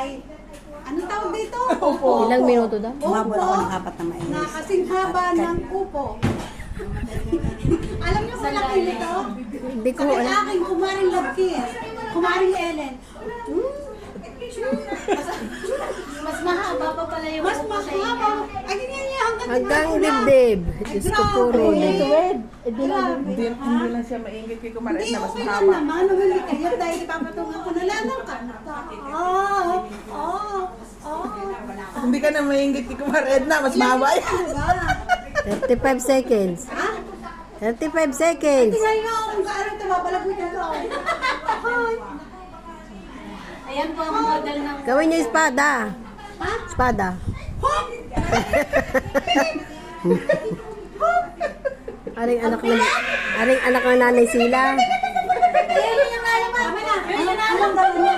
ay, anong tawag dito? Upo. Ilang minuto daw? Upo Umabot ako ng 4 na mais. na kasing haba ng upo. Alam niyo kung laki nito? Hindi ko Sa alam. aking kumaring Labkis, kumaring Ellen. Mas mahaba pa pala yung Mas upo sa mahaba. inyo. Ay, ganyan niya Hanggang dibdib. Diyos ko po rin. Hindi lang siya maingit kay Kumaret Hindi, na mas okay lang mahaba. naman. Humili kayo dahil ipapatungan ko na lang ng kanta. Hindi ka na maingit kay Kumaret na mas mahaba yan. Diba? 35 seconds. Ha? 35 seconds. Tingnan niyo kung gaano ito babalagod na to. Hi. Ayan po ang model ng... Gawin niyo espada. Ha? Espada. Hop! Aring anak ng nanay sila. Ayan yung alam mo. Anong gawin niya?